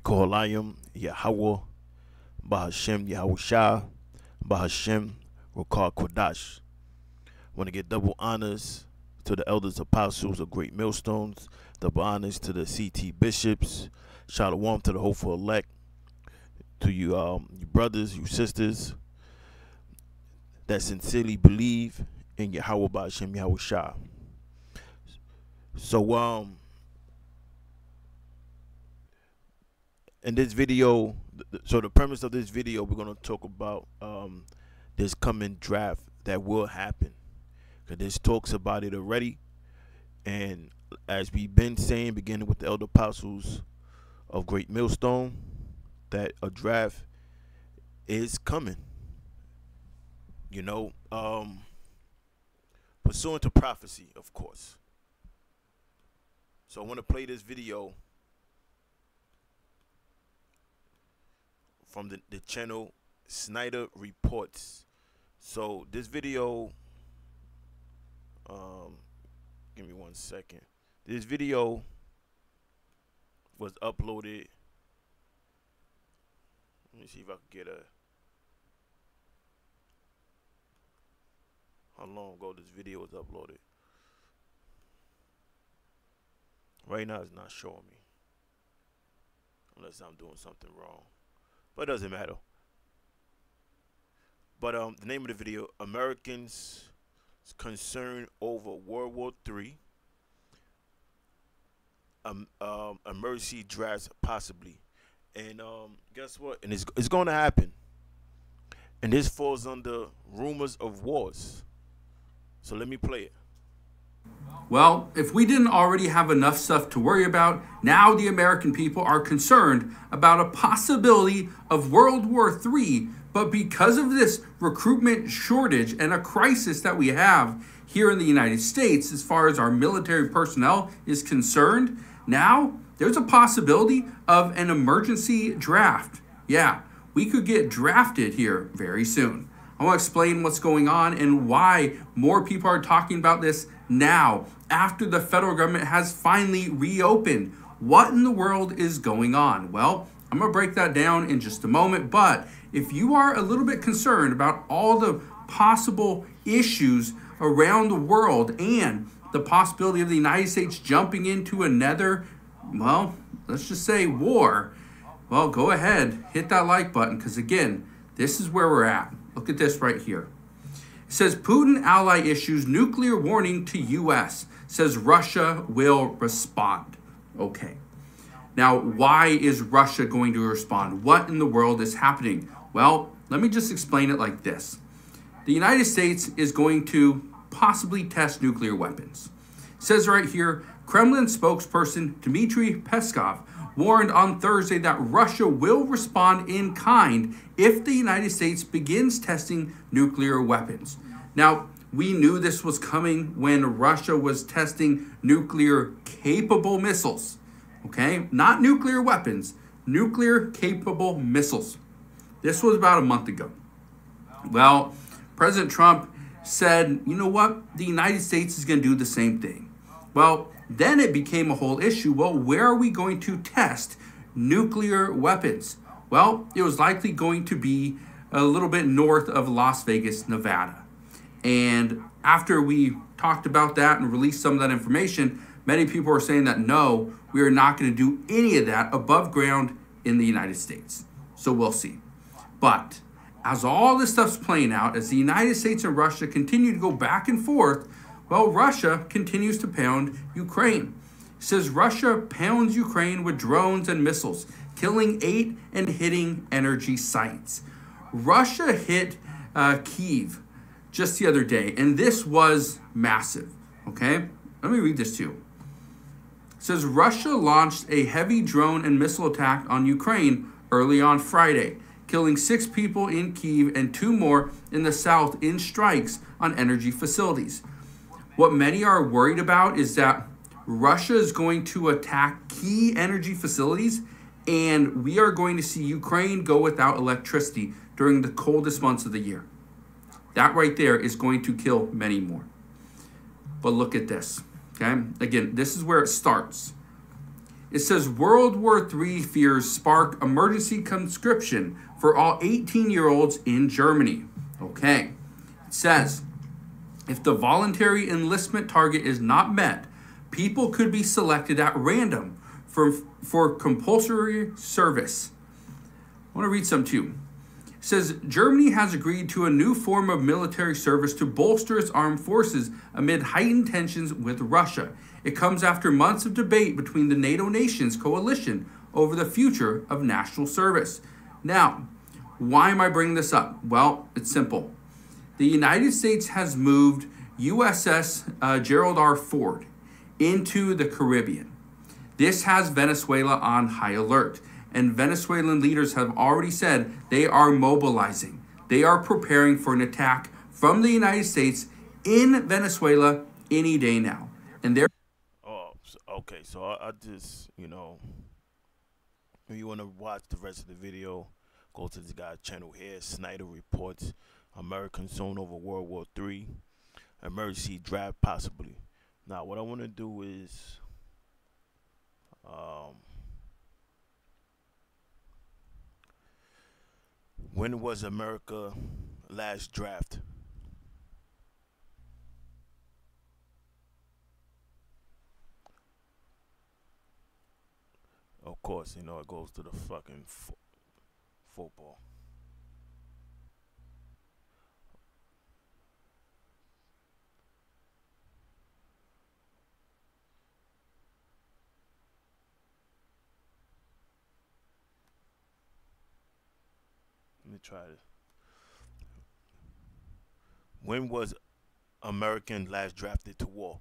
Kohalayim Yahweh, Bahashem Yahushua, Bahashem Rokar Kodash. Want to get double honors to the elders apostles of Great Millstones, double honors to the CT bishops, shalom to the hopeful elect, to you, you brothers, you sisters that sincerely believe in Yahweh Bahashem Yahushua. So, in this video, so the premise of this video, we're going to talk about this coming draft that will happen. Because there's talks about it already. And as we've been saying, beginning with the elder apostles of Great Millstone, that a draft is coming. You know, pursuant to prophecy, of course. So I want to play this video from the channel Snyder Reports. So this video, give me 1 second. This video was uploaded. Let me see if I can get how long ago this video was uploaded. Right now it's not showing me, unless I'm doing something wrong, but it doesn't matter. But the name of the video: Americans concerned over World War III. Emergency drafts possibly, and guess what? And it's going to happen. And this falls under rumors of wars. So let me play it. Well, if we didn't already have enough stuff to worry about, now the American people are concerned about a possibility of World War III. But because of this recruitment shortage and a crisis that we have here in the United States, as far as our military personnel is concerned, now there's a possibility of an emergency draft. Yeah, we could get drafted here very soon. I want to explain what's going on and why more people are talking about this now, after the federal government has finally reopened. What in the world is going on? Well, I'm going to break that down in just a moment, but if you are a little bit concerned about all the possible issues around the world and the possibility of the United States jumping into another, well, let's just say war, well, go ahead, hit that like button, because again, this is where we're at. Look at this right here. It says Putin ally issues nuclear warning to U.S. Says Russia will respond. Okay. Now, why is Russia going to respond? What in the world is happening? Well, let me just explain it like this. The United States is going to possibly test nuclear weapons. It says right here, Kremlin spokesperson Dmitry Peskov warned on Thursday that Russia will respond in kind if the United States begins testing nuclear weapons. Now, we knew this was coming when Russia was testing nuclear-capable missiles. Okay? Not nuclear weapons, nuclear-capable missiles. This was about a month ago. Well, President Trump said, you know what? The United States is going to do the same thing. Well, then it became a whole issue. Well, where are we going to test nuclear weapons? Well, it was likely going to be a little bit north of Las Vegas, Nevada. And after we talked about that and released some of that information, many people are saying that no, we are not going to do any of that above ground in the United States. So we'll see. But as all this stuff's playing out, as the United States and Russia continue to go back and forth, well, Russia continues to pound Ukraine. It says Russia pounds Ukraine with drones and missiles, killing 8 and hitting energy sites. Russia hit Kyiv just the other day, and this was massive. Okay, let me read this to you. It says Russia launched a heavy drone and missile attack on Ukraine early on Friday, killing 6 people in Kyiv and 2 more in the south in strikes on energy facilities. What many are worried about is that Russia is going to attack key energy facilities, and we are going to see Ukraine go without electricity during the coldest months of the year. That right there is going to kill many more. But look at this, okay? Again, this is where it starts. It says World War III fears spark emergency conscription for all 18-year-olds in Germany. Okay. It says if the voluntary enlistment target is not met, people could be selected at random for compulsory service. I want to read some too. It says Germany has agreed to a new form of military service to bolster its armed forces amid heightened tensions with Russia. It comes after months of debate between the NATO nations coalition over the future of national service. Now, why am I bringing this up? Well, it's simple. The United States has moved USS Gerald R. Ford into the Caribbean. This has Venezuela on high alert, and Venezuelan leaders have already said they are mobilizing. They are preparing for an attack from the United States in Venezuela any day now. And they're okay, so I just, if you want to watch the rest of the video, go to this guy's channel here, Snyder Reports, American Zone over World War III, emergency draft possibly. Now, what I want to do is, when was America last draft? Of course, it goes to the fucking football. Let me try this. When was American last drafted to war?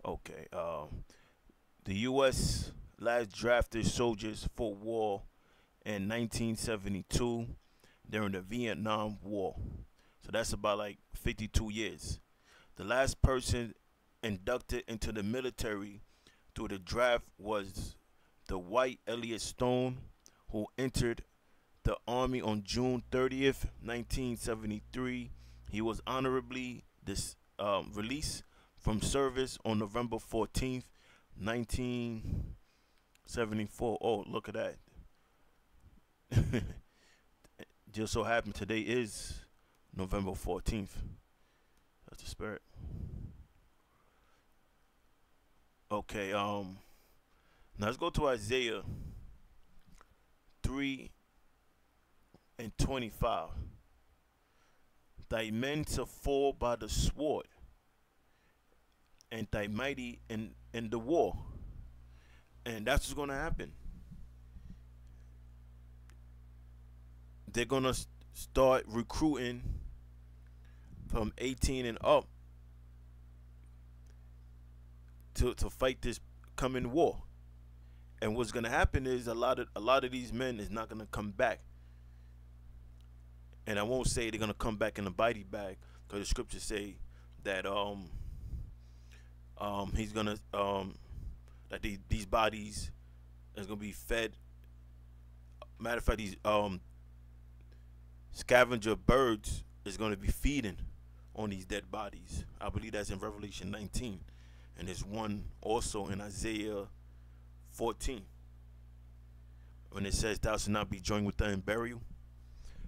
Okay. The U.S. last drafted soldiers for war in 1972 during the Vietnam War. So that's about like 52 years. The last person inducted into the military through the draft was the Dwight Elliott Stone, who entered the Army on June 30th, 1973. He was honorably released from service on November 14th, 1974. Oh, look at that. Just so happened today is November 14th. That's the spirit. Okay, now let's go to Isaiah 3:25. Thy men shall fall by the sword, and thy mighty in the war. And that's what's going to happen. They're going to start recruiting from 18 and up to fight this coming war. And what's going to happen is a lot of these men is not going to come back. And I won't say they're going to come back in a body bag, because the scriptures say that he's going to that these bodies is going to be fed. Matter of fact, these scavenger birds is going to be feeding on these dead bodies. I believe that's in Revelation 19. And there's one also in Isaiah 14, when it says, thou shalt not be joined with them in burial.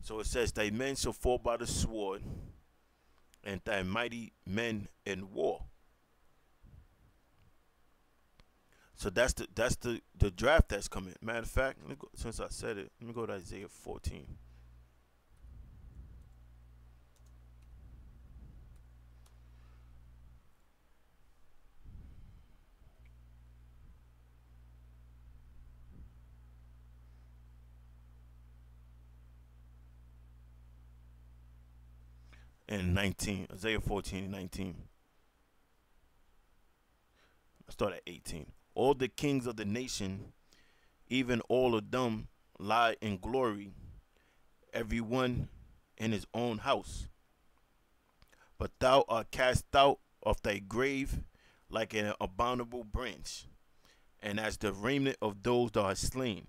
So it says, thy men shall fall by the sword, and thy mighty men in war. So that's the draft that's coming. Matter of fact, let me go, since I said it, let me go to Isaiah 14. And 19, Isaiah 14:19. Let's start at 18. All the kings of the nation, even all of them, lie in glory, every one in his own house. But thou art cast out of thy grave like an abominable branch, and as the remnant of those that are slain,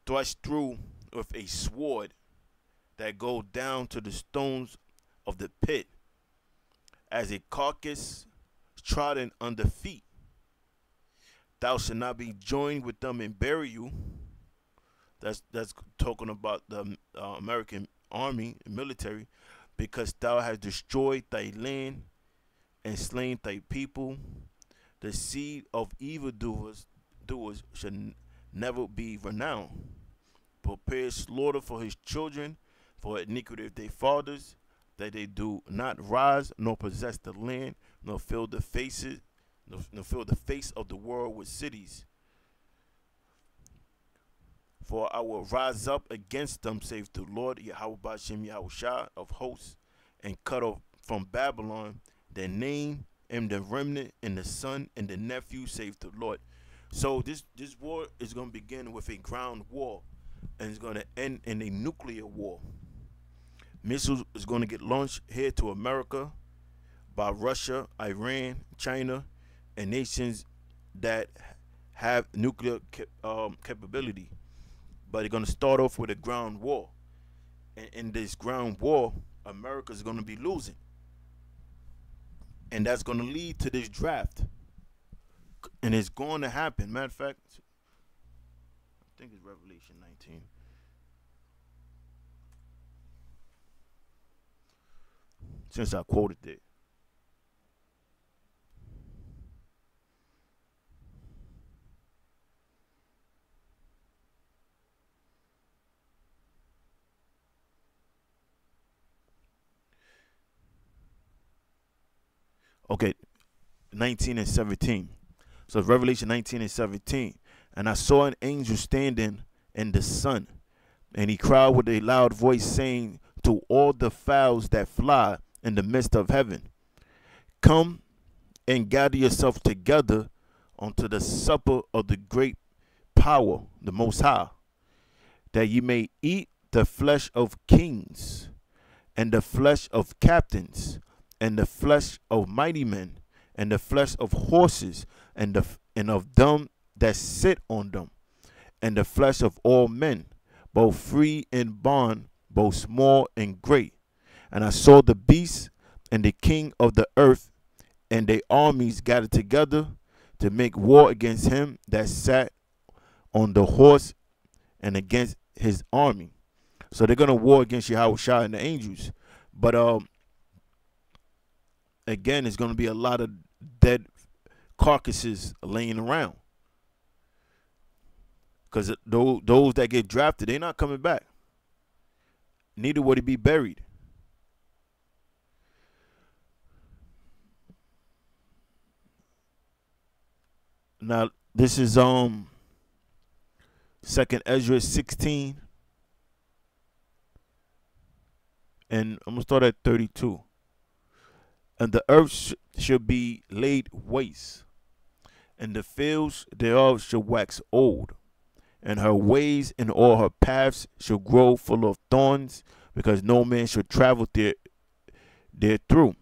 thrust through with a sword, that go down to the stones of the pit, as a carcass trodden under feet. Thou shalt not be joined with them in burial. That's talking about the American army and military, because thou hast destroyed thy land and slain thy people. The seed of evildoers shall never be renowned. Prepare slaughter for his children, for iniquity of their fathers, that they do not rise nor possess the land, nor fill the nor fill the face of the world with cities. For I will rise up against them, saith the Lord, Yahweh Bashem Yahushua of hosts, and cut off from Babylon the name and the remnant and the son and the nephew, saith the Lord. So this war is going to begin with a ground war, and it's going to end in a nuclear war. Missiles is going to get launched here to America by Russia, Iran, China, and nations that have nuclear capability. But they're going to start off with a ground war. And in this ground war, America is going to be losing. And that's going to lead to this draft. And it's going to happen. Matter of fact, I think it's Revelation 19. Since I quoted it. Okay, 19 and 17. So it's Revelation 19 and 17. And I saw an angel standing in the sun, and he cried with a loud voice, saying to all the fowls that fly in the midst of heaven, come and gather yourself together unto the supper of the great power, the Most High, that ye may eat the flesh of kings, and the flesh of captains, and the flesh of mighty men, and the flesh of horses, and of them that sit on them, and the flesh of all men, both free and bond, both small and great. And I saw the beast and the king of the earth and their armies gathered together to make war against him that sat on the horse and against his army. So they're gonna war against Yahushua and the angels. But again, it's going to be a lot of dead carcasses laying around, because those that get drafted, they're not coming back. Neither would he be buried. Now this is 2nd Ezra 16, and I'm gonna start at 32. And the earth shall be laid waste, and the fields thereof shall wax old, and her ways and all her paths shall grow full of thorns, because no man shall travel there through.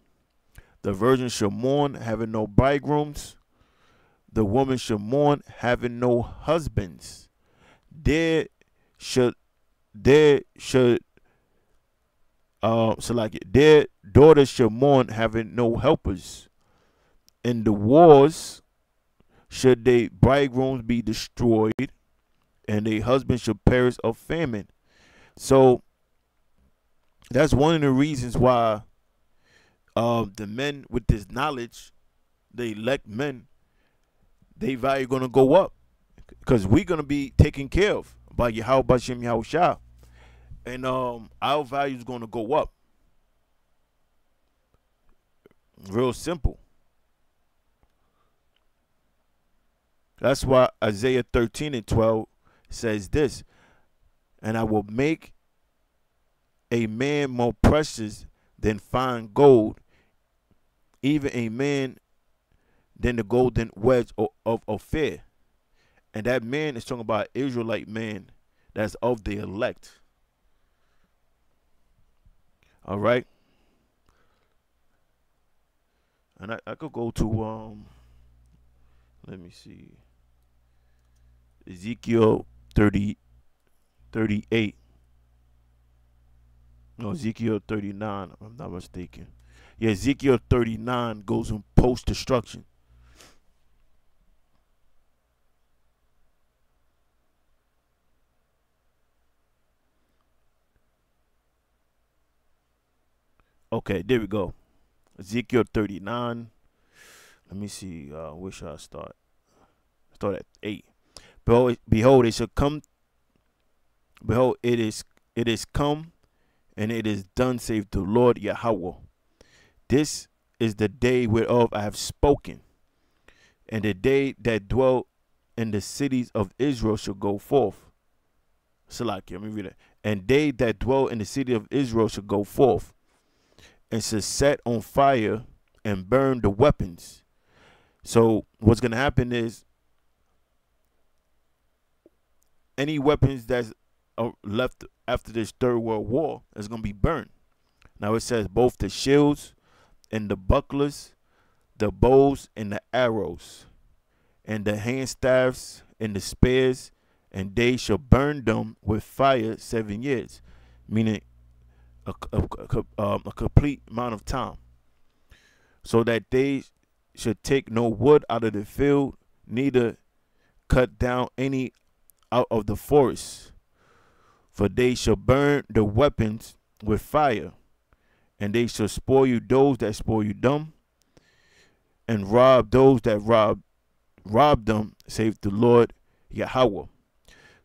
The virgin shall mourn, having no bridegrooms. The woman shall mourn, having no husbands. There should their daughters shall mourn, having no helpers. In the wars should their bridegrooms be destroyed, and their husbands shall perish of famine. So that's one of the reasons why the men with this knowledge, the elect men, they value going to go up, because we're going to be taken care of by Yahweh Bashem Yahushua, and our value is going to go up. Real simple. That's why Isaiah 13 and 12 says this: and I will make a man more precious than fine gold, even a man than the golden wedge of Ophir. And that man is talking about Israelite man that's of the elect. All right. And I could go to let me see, Ezekiel 38. No, Ezekiel 39, if I'm not mistaken. Yeah, Ezekiel 39 goes in post-destruction. Okay, there we go. Ezekiel 39. Let me see. Where should I start? Start at 8. Behold, it shall come. Behold, it is come, and it is done, save the Lord Yahweh. This is the day whereof I have spoken, and the day that dwell in the cities of Israel shall go forth. Salakia, let me read it. And they that dwell in the city of Israel shall go forth, and shall set on fire and burn the weapons. So what's going to happen is any weapons that's left after this Third World War is going to be burned. Now it says both the shields and the bucklers, the bows and the arrows, and the handstaffs and the spears, and they shall burn them with fire 7 years, meaning a complete amount of time, so that they should take no wood out of the field, neither cut down any out of the forest. For they shall burn the weapons with fire, and they shall spoil you those that spoil you them, and rob those that rob them, save the Lord Yahweh.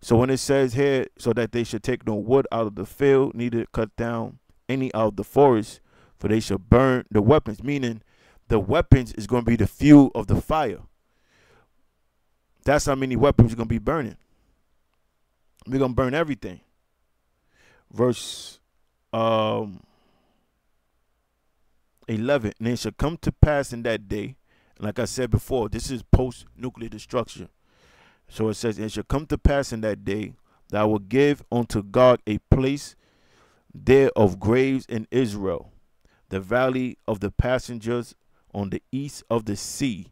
So when it says here, so that they should take no wood out of the field, neither cut down any out of the forest, for they shall burn the weapons, meaning the weapons is going to be the fuel of the fire. That's how many weapons we're going to be burning. We're going to burn everything. Verse 11, and it shall come to pass in that day, like I said before, this is post-nuclear destruction. So it says, it shall come to pass in that day that I will give unto God a place there of graves in Israel, the valley of the passengers on the east of the sea,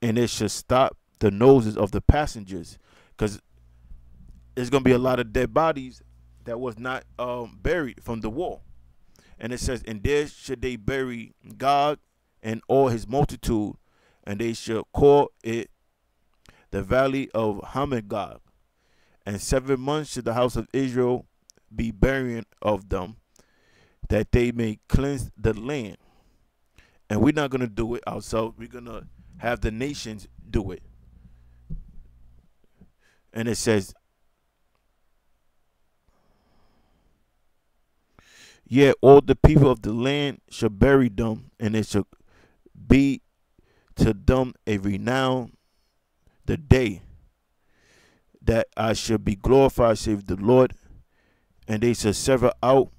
and it shall stop the noses of the passengers, because there's going to be a lot of dead bodies that was not buried from the war. And it says, and there should they bury Gog and all his multitude, and they shall call it the valley of Hammeggog. And 7 months should the house of Israel be burying of them, that they may cleanse the land. And we're not going to do it ourselves. We're going to have the nations do it. And it says, yeah, all the people of the land shall bury them, and it shall be to them a renown the day that I shall be glorified, save the Lord. And they shall sever out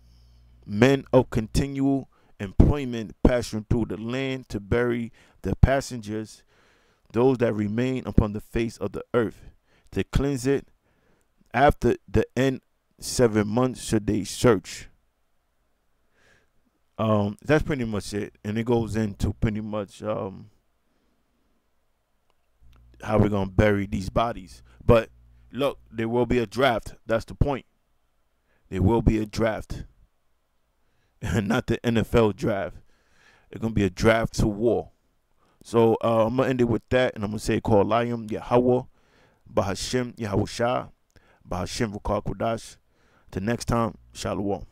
men of continual employment passing through the land to bury the passengers, those that remain upon the face of the earth, to cleanse it. After the end 7 months should they search. That's pretty much it, and it goes into pretty much how we're gonna bury these bodies. But look, there will be a draft. That's the point. There will be a draft, and not the NFL draft. It's gonna be a draft to war. So I'm gonna end it with that, and I'm gonna say, call Liam Yahweh, Bahashem Yahweh Shah, Bahashem Rukar Kodash. Till next time, Shalom.